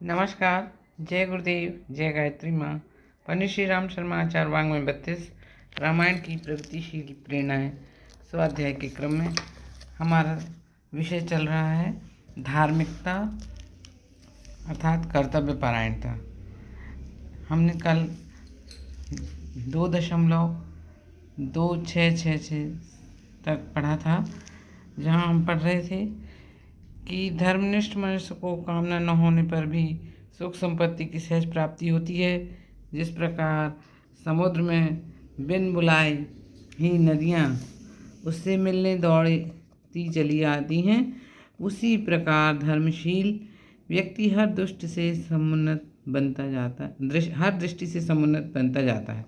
नमस्कार। जय गुरुदेव, जय गायत्री माँ। पंडित श्री राम शर्मा आचार्य वांग्मय 32 रामायण की प्रगतिशील प्रेरणाएं स्वाध्याय के क्रम में हमारा विषय चल रहा है धार्मिकता अर्थात कर्तव्य परायणता। हमने कल 2.2666 तक पढ़ा था, जहाँ हम पढ़ रहे थे कि धर्मनिष्ठ मनुष्य को कामना न होने पर भी सुख संपत्ति की सहज प्राप्ति होती है। जिस प्रकार समुद्र में बिन बुलाए ही नदियाँ उससे मिलने दौड़ती चली आती हैं, उसी प्रकार धर्मशील व्यक्ति हर दृष्टि से समुन्नत बनता जाता है।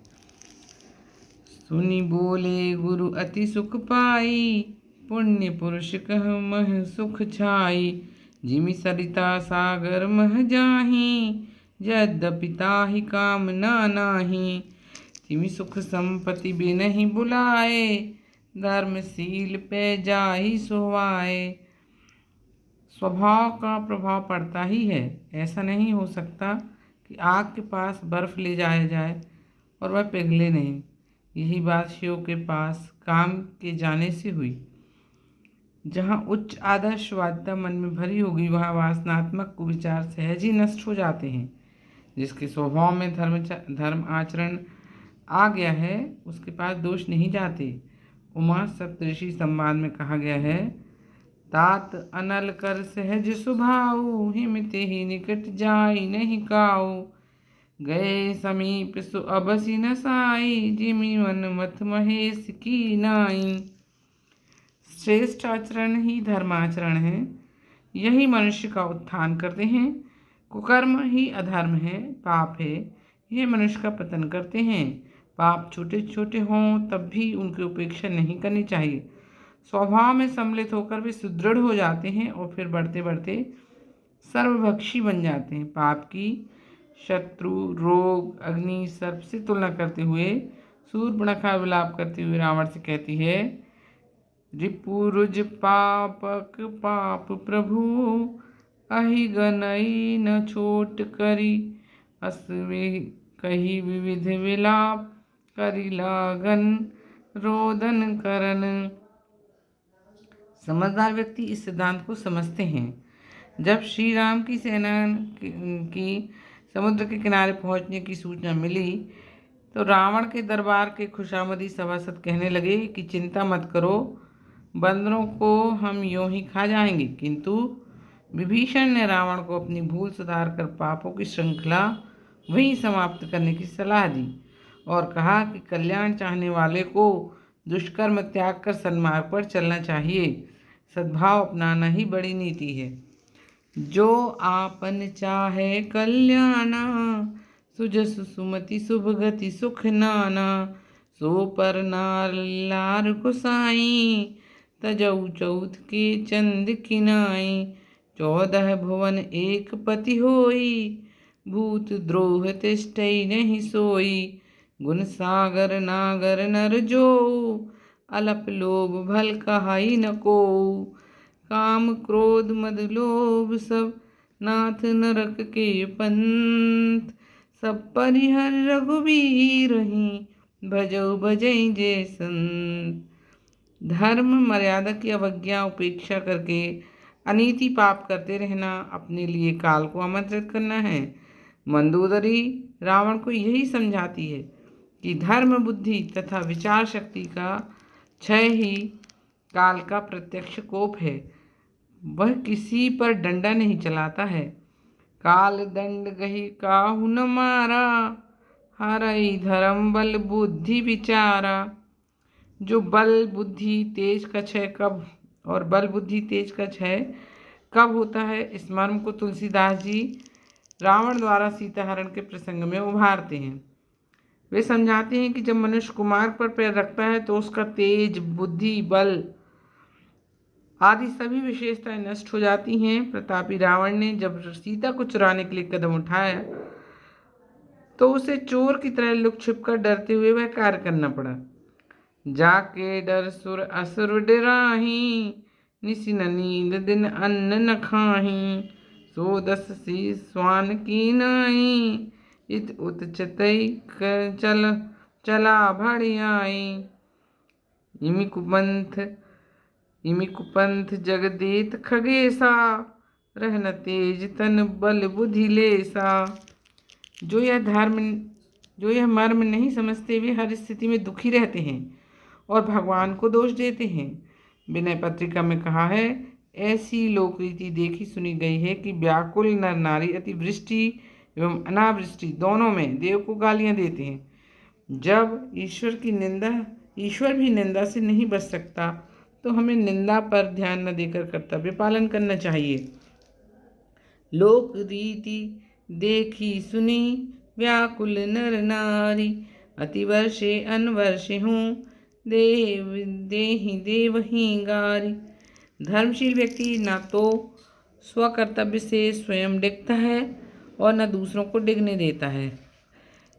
सुनी बोले गुरु अति सुख पाई, पुण्य पुरुष कह मह सुख छाई। जिमि सरिता सागर मह जाही, यद्यपि ताहि कामना नाही। तिमि सुख संपत्ति बिनहि बुलाए, धर्मशील पे जाहि सोवाए। स्वभाव का प्रभाव पड़ता ही है। ऐसा नहीं हो सकता कि आग के पास बर्फ ले जाया जाए और वह पिघले नहीं। यही बात शिव के पास काम के जाने से हुई। जहाँ उच्च आदर्शवादिता मन में भरी होगी, वहाँ वासनात्मक कुविचार सहज ही नष्ट हो जाते हैं। जिसके स्वभाव में धर्म आचरण आ गया है, उसके पास दोष नहीं जाते। उमा सप्तऋषि संवाद में कहा गया है, तात अनल कर सहज स्वभाव, हिमते ही निकट जाई नहीं काऊ। गए समीप सु अबसी न साई, जिमि मन मथ महेश की नाई। श्रेष्ठ आचरण ही धर्माचरण है। यही मनुष्य का उत्थान करते हैं। कुकर्म ही अधर्म है, पाप है। ये मनुष्य का पतन करते हैं। पाप छोटे छोटे हों तब भी उनकी उपेक्षा नहीं करनी चाहिए। स्वभाव में सम्मिलित होकर वे सुदृढ़ हो जाते हैं और फिर बढ़ते बढ़ते सर्वभक्षी बन जाते हैं। पाप की शत्रु, रोग, अग्नि, सर्प से तुलना करते हुए शूर्पणखा विलाप करते हुए रावण से कहती है, रिपुरुज पापक पाप प्रभु, अहि गनई न छोट करी। असवे कही विविध विलाप, करी लागन रोदन करन। समझदार व्यक्ति इस सिद्धांत को समझते हैं। जब श्री राम की सेना की समुद्र के किनारे पहुंचने की सूचना मिली, तो रावण के दरबार के खुशामदी सभासद कहने लगे कि चिंता मत करो, बंदरों को हम यूं ही खा जाएंगे। किंतु विभीषण ने रावण को अपनी भूल सुधार कर पापों की श्रृंखला वहीं समाप्त करने की सलाह दी और कहा कि कल्याण चाहने वाले को दुष्कर्म त्याग कर सन्मार्ग पर चलना चाहिए। सद्भाव अपनाना ही बड़ी नीति है। जो आपन चाहे कल्याणा, सुजस सुमति शुभ गति सुख नाना। सो पर नार को साई, तजऊ चौथ के चंद किनाई। 14 भुवन एक पति होई, भूत द्रोह तिष्ठई नहीं सोई। गुण सागर नागर नर जो, अलप लोभ भल कहाई न को। काम क्रोध मद लोभ सब, नाथ नरक के पंथ। सब परिहर रघुवीर ही, भजौ भजई जय संत। धर्म मर्यादा की अवज्ञा उपेक्षा करके अनीति पाप करते रहना अपने लिए काल को आमंत्रित करना है। मंदोदरी रावण को यही समझाती है कि धर्म बुद्धि तथा विचार शक्ति का क्षय ही काल का प्रत्यक्ष कोप है। वह किसी पर डंडा नहीं चलाता है। काल दंड गही काहू न मारा, हरई धर्म बल बुद्धि विचारा। जो बल बुद्धि तेज का क्षय कब और बल बुद्धि तेज का क्षय कब होता है, इस मर्म को तुलसीदास जी रावण द्वारा सीता हरण के प्रसंग में उभारते हैं। वे समझाते हैं कि जब मनुष्य कुमार्ग पर पैर रखता है तो उसका तेज, बुद्धि, बल आदि सभी विशेषताएं नष्ट हो जाती हैं। प्रतापी रावण ने जब सीता को चुराने के लिए कदम उठाया तो उसे चोर की तरह लुक छिप कर डरते हुए वह कार्य करना पड़ा। जाके डर सुर असुर डराही, निसि न नींद दिन अन्न न खाही। सो 10 सी स्वान की नाई, इत उत चतई चला भड़ियाई। इमि कुपंथ जगदेत खगेसा, रहन तेज तन बल बुद्धि लेसा। जो यह मर्म नहीं समझते वे हर स्थिति में दुखी रहते हैं और भगवान को दोष देते हैं। विनय पत्रिका में कहा है, ऐसी लोक रीति देखी सुनी गई है कि व्याकुल नर नारी अतिवृष्टि एवं अनावृष्टि दोनों में देव को गालियां देते हैं। जब ईश्वर भी निंदा से नहीं बच सकता तो हमें निंदा पर ध्यान न देकर कर्तव्य पालन करना चाहिए। लोक रीति देखी सुनी व्याकुल नर नारी, अतिवर्षे अनवर्षे हूँ देवही गारी। धर्मशील व्यक्ति न तो स्वकर्तव्य से स्वयं डिगता है और न दूसरों को डिगने देता है।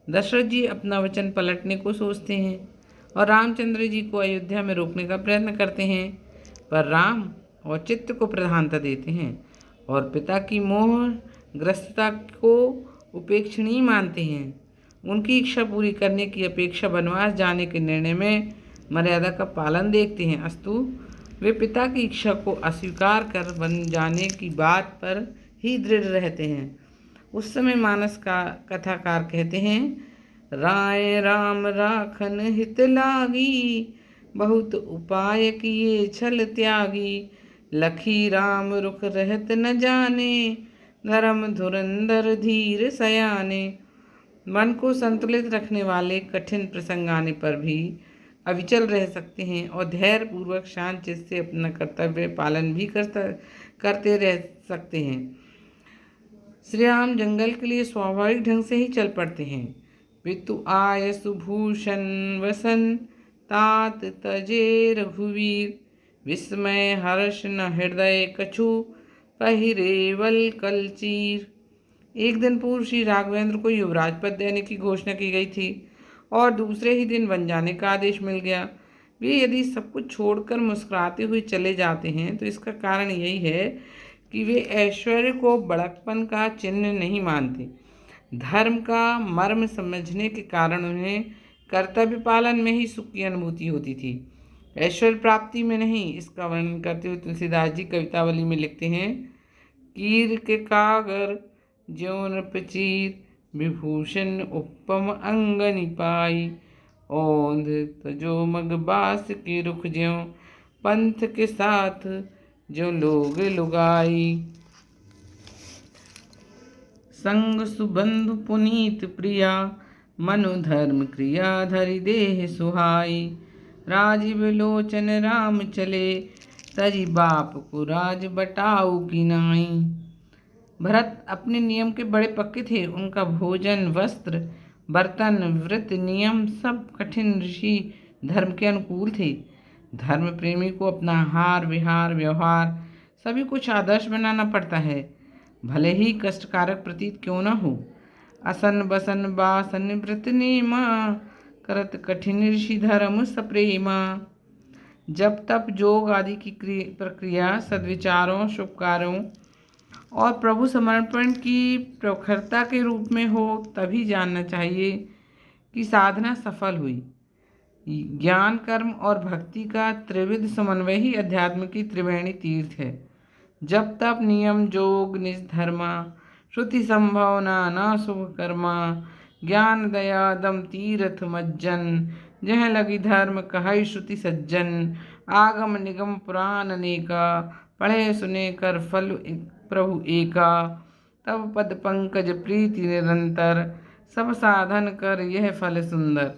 दशरथ जी अपना वचन पलटने को सोचते हैं और रामचंद्र जी को अयोध्या में रोकने का प्रयत्न करते हैं, पर राम औचित्य को प्रधानता देते हैं और पिता की मोहग्रस्तता को उपेक्षणीय मानते हैं। उनकी इच्छा पूरी करने की अपेक्षा वनवास जाने के निर्णय में मर्यादा का पालन देखते हैं। अस्तु वे पिता की इच्छा को अस्वीकार कर वन जाने की बात पर ही दृढ़ रहते हैं। उस समय मानस का कथाकार कहते हैं, राय राम राखन हित लागी, बहुत उपाय किए छल त्यागी। लखी राम रुख रहत न जाने, धर्म धुरंधर धीर सयाने। मन को संतुलित रखने वाले कठिन प्रसंग आने पर भी अविचल रह सकते हैं और धैर्य पूर्वक शांत चित्त से अपना कर्तव्य पालन भी करते रह सकते हैं। श्री राम जंगल के लिए स्वाभाविक ढंग से ही चल पड़ते हैं। पितु आय सुभूषण वसन, तात तजे रघुवीर। विस्मय हर्ष न हृदय कछु, पहिरे वल कलचीर। एक दिन पूर्व श्री राघवेंद्र को युवराज पद देने की घोषणा की गई थी और दूसरे ही दिन वन जाने का आदेश मिल गया। वे यदि सब कुछ छोड़कर मुस्कुराते हुए चले जाते हैं तो इसका कारण यही है कि वे ऐश्वर्य को बड़कपन का चिन्ह नहीं मानते। धर्म का मर्म समझने के कारण उन्हें कर्तव्य पालन में ही सुख की अनुभूति होती थी, ऐश्वर्य प्राप्ति में नहीं। इसका वर्णन करते हुए तुलसीदास जी कवितावली में लिखते हैं, कीर के कागर ज्यों नृपचीर, विभूषण उपम अंगनि पाई। औंध तजो मग बास के रुख ज्यों, पंथ के साथ जो लोग लुगाई। संग सुबंधु पुनीत प्रिया, मनु धर्म क्रिया धरि देह सुहाई। राजीव लोचन राम चले, तजी बाप को राज बटाऊ की नाई। भरत अपने नियम के बड़े पक्के थे। उनका भोजन, वस्त्र, बर्तन, व्रत, नियम सब कठिन ऋषि धर्म के अनुकूल थे। धर्म प्रेमी को अपना आहार विहार व्यवहार सभी कुछ आदर्श बनाना पड़ता है, भले ही कष्टकारक प्रतीत क्यों न हो। असन बसन बासन व्रत नेमा, करत कठिन ऋषि धर्म सप्रेमा। जब तप योग आदि की प्रक्रिया सद्विचारों, शुभ कार्यों और प्रभु समर्पण की प्रखरता के रूप में हो तभी जानना चाहिए कि साधना सफल हुई। ज्ञान, कर्म और भक्ति का त्रिविध समन्वय ही अध्यात्म की त्रिवेणी तीर्थ है। जब तप नियम जोग निज धर्मा, श्रुति संभावना ना शुभ कर्मा। ज्ञान दया दम तीर्थ मज्जन, जह लगी धर्म कहई श्रुति सज्जन। आगम निगम पुराण अनेका, पढ़े सुने कर फल प्रभु एका। तब पद पंकज प्रीति निरंतर, सब साधन कर यह फल सुंदर।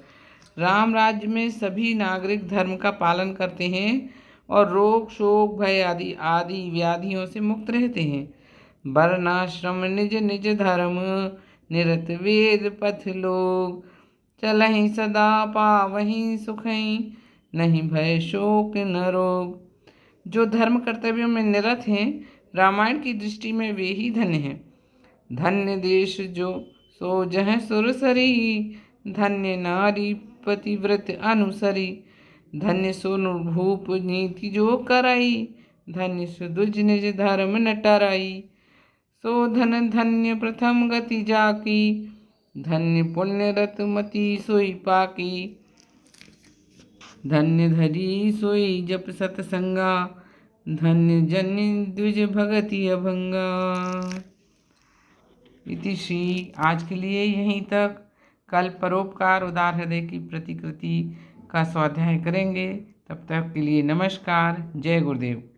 राम राज्य में सभी नागरिक धर्म का पालन करते हैं और रोग शोक भय आदि व्याधियों से मुक्त रहते हैं। वर्णाश्रम निज निज धर्म, निरत वेद पथ लोग। चलहि सदा पावहि सुखहि, नहीं भय शोक न रोग। जो धर्म कर्तव्यों में निरत हैं, रामायण की दृष्टि में वे ही धन्य हैं। धन्य देश जो सो जह सुरसरी, धन्य नारी पतिव्रत अनुसरी। धन्य सोनु भूप नीति जो कराई, धन्य सुदुज निज धर्म न टराई। सो धन धन्य प्रथम गति जाकी, धन्य पुण्य रत मति सोई पाकी। धन्य धरी सोई जप सतसंगा, धन्य जन्य द्विज भगति अभंगा। इति श्री। आज के लिए यहीं तक। कल परोपकार उदार हृदय की प्रतिकृति का स्वाध्याय करेंगे। तब तक के लिए नमस्कार। जय गुरुदेव।